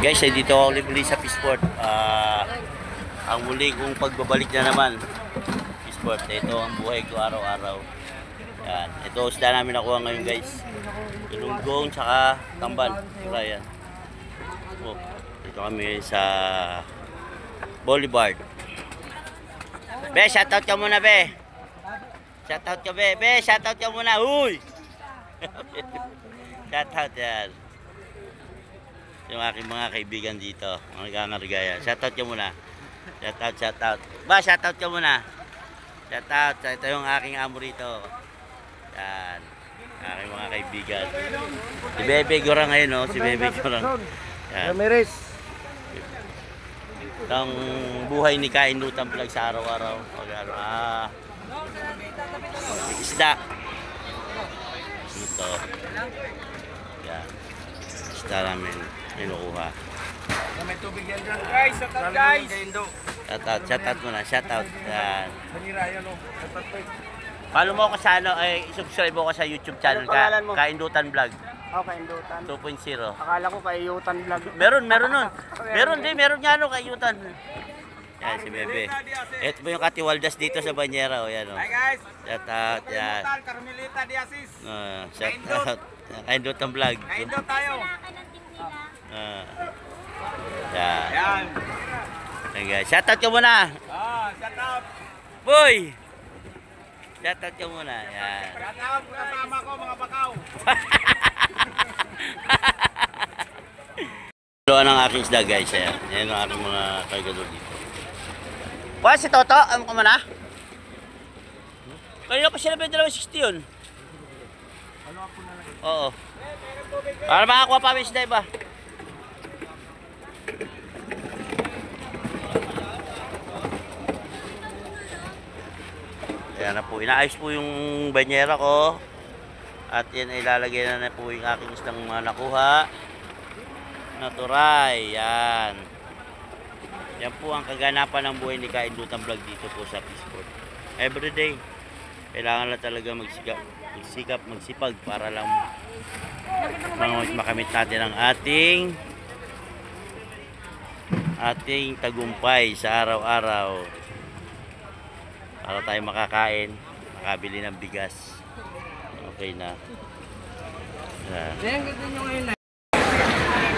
Guys, ay dito ako ulit sa Fishport. Ang muli kong pagbabalik na naman. Fishport, ito ang buhay ko araw-araw. Yan. Ito isda namin nakuha ngayon guys. Ilunggong tsaka tambal. Yan. Oh, dito kami sa Boulevard. Be, shoutout ka muna be. Shoutout ka be. Be, shoutout ka muna. Huy! Shoutout yan. Yung aking mga kaibigan dito, mga nagkakarigaya. Shoutout ka muna. Shoutout. Ba, shoutout ka muna. Shoutout. Ito yung aking amo rito. Yan. Aking mga kaibigan. Si Bebe Gorang ngayon, no? Si Bebe Gorang. Yan. Ramirez. Itong buhay ni Kain Lutang Vlog sa araw-araw. Isda. Ito. Yan. Isda namin. Kinukuha. May tubig yan dyan guys. Shoutout guys. Shoutout muna. Shoutout. Yan. Manira yan o. Follow mo ako sa ano, subscribe mo ako sa YouTube channel ka. Kain Lutang Vlog. Oh, Kain Lutang. 2.0. Akala ko Kayutan Vlog. Meron nun. Meron nga no, Kayutan. Yan si Bebe. Ito po yung Katiwaldas dito sa Banyera. O yan o. Hi guys. Shoutout. Yan. Carmelita Diasis. Shoutout. Kain Lutang Vlog. Kain Lutang tayo. Yan. Yan. Ayan guys. Shoutout ka muna. Shoutout. Boy! Shoutout ka muna. Yan. Shoutout kasama ko mga bakaw. Doon ang aking isda guys. Ayan. Yan ang aking mga kaigador dito. Wala si Toto? Ano ka muna? Kanina pa sila 260 yun. Oo. Para makakuha pa kami isda iba. Ayan na po. Inaayos po yung banyera ko. At yan ay ilalagay na po yung aking isdang mga nakuha. Naturay. Yan. Yan po ang kaganapan ng buhay ni Kain Lutang Vlog dito po sa Fishport. Everyday. Kailangan lang talaga magsipag para lang makamit natin ang ating tagumpay sa araw-araw. Para tayo makakain, makabili ng bigas. Okay na.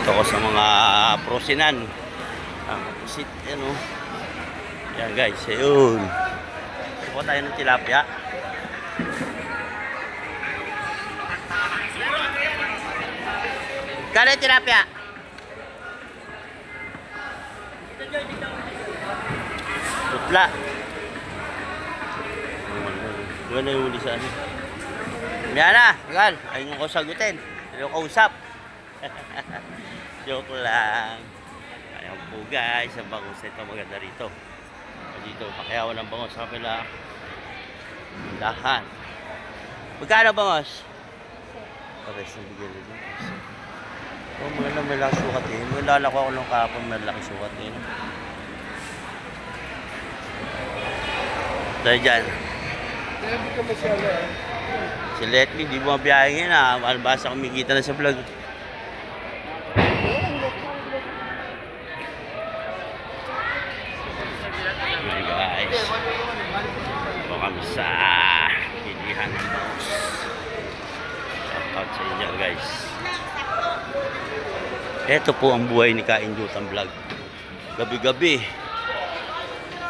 Ito ko sa mga prosinan. Sit, yan o. Yan guys, ayun. Ito tayo ng tilapia. Kano yung tilapia? Tutla. Doon na yung huli sa ano. Yan na, tagal. Ayun ko sagutin. Ayun ko usap. Joke lang. Ayan po guys, ang bangus ito maganda rito. Dito, pakiyawan ng bangus sa kapila. Dahan. Magkano bangus? Pares na bigyan rin. Oh, maganda may lang sukat eh. Maganda ko ako nung kahapon may laki sukat eh. Dahil dyan. Si Letly, di mo mabiyahin na. Basta kumikita na sa vlog. Hey guys. Ito kami sa pilihan ng bangus. Shoutout sa inyo guys. Ito po ang buhay ni Kain Lutang Vlog. Gabi-gabi.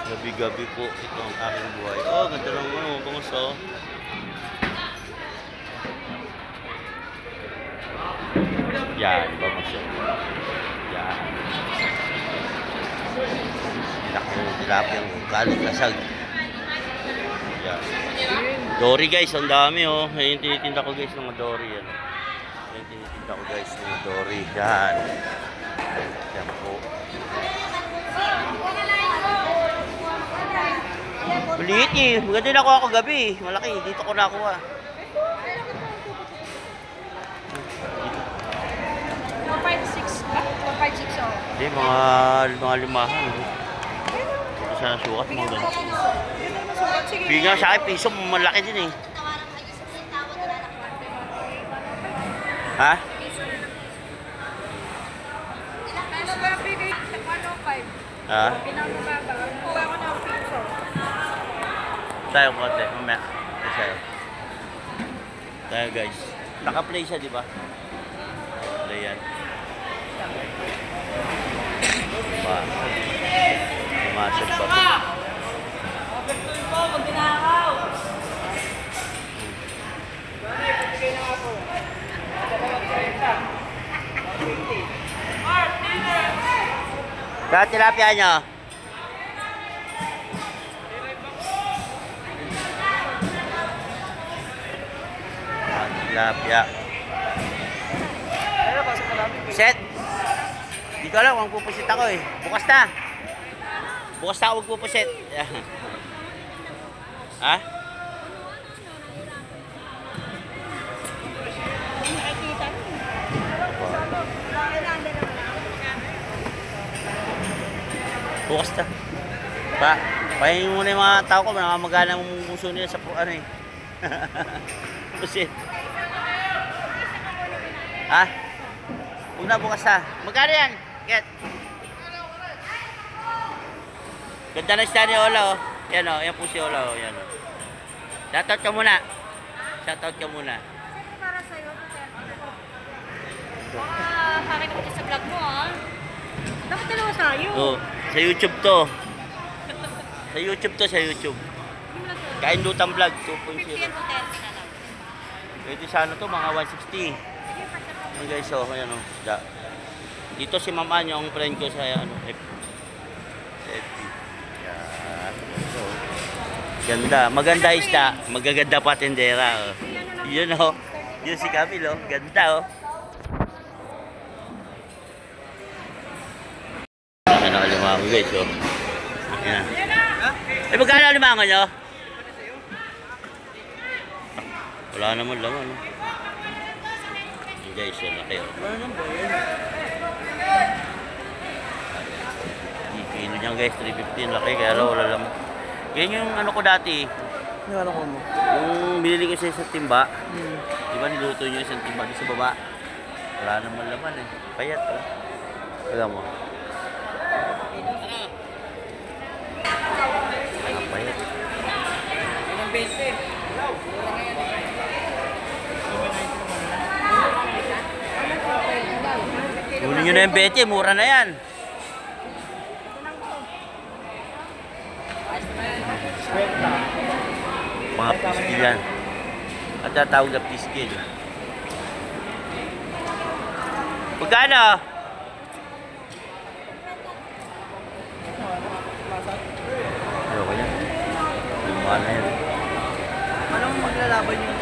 Gabi-gabi po ito ang aking buhay. Oh, ganda lang mo. Bangus oh. Yan, bangus oh. Yan. Laki ng tilapiyang galing lasag. Yan. Dory guys, ang dami oh. Yung tinitinda ko guys ng dory yan. Yung tinitinda ko guys ng dory. Yan. Yan po. Maliit eh. Maganda na ako gabi. Malaki. Dito ko nakuha. 156 ba? 156 oh. Hindi, mga limahan. Ito sana sukat mo ganun. Bigyan sa akin, piso, malaki din eh. Ha? Ha? Pinamababa. Kuha ko ng piso. Tayo konti. Mamaya. Ito sa'yo. Tayo guys. Naka-play siya, di ba? Play yan. Diba? Pumasok pa po. Kaya tilapia nyo? Tilapia. Set. Di ko alam kung pupusit ako eh. Bukas na. Bukas na ako magpupusit. Ha? Nakikita mo. Bukas na. Pahingin muna yung mga tao ko. Namamagana ang puso nila sa ano eh. Pusit. Ha? Huwag na bukas na. Magkano yan? Get. Ganda na siya ni Ola oh. Yan oh. Yan po si Ola oh. Yan oh. Shoutout ka muna. Shoutout ka muna. Para sa'yo. Pakita ko sa vlog mo ah. Dapat dalawa tayo. Oh. Sa YouTube to. Sa YouTube to. Sa YouTube. Kain Lutang Vlog 2.0. 50 and 30 na lang. Pwede sa ano to, mga 160. Ayan guys, so, ayan o. Dito si Mama nyo, ang friend ko sa ano, FB. Yan. So, ganda. Maganda isda. Magaganda pa tendera. Oh. Yun o. Yun si Camille o. Ganda o. Ano alimango guys o. Ayan. Eh magkano alimango nyo? Wala naman laman. No? Guys, yan laki. Kilo niyan guys, 350 laki. Kaya wala laman. Yan yung ano ko dati. Yung ano ko mo? Yung binili ko sa isang timba. Diba niluto nyo isang timba sa baba. Wala naman laman eh. Payat oh. Alam mo. Payat. Ilang 20? Kunin nyo na yung bete, mura na yan. Mga piskil yan. At tatawag na piskil. Magkano? Ayoko yan. Luma na yan. Anong maglalaban yung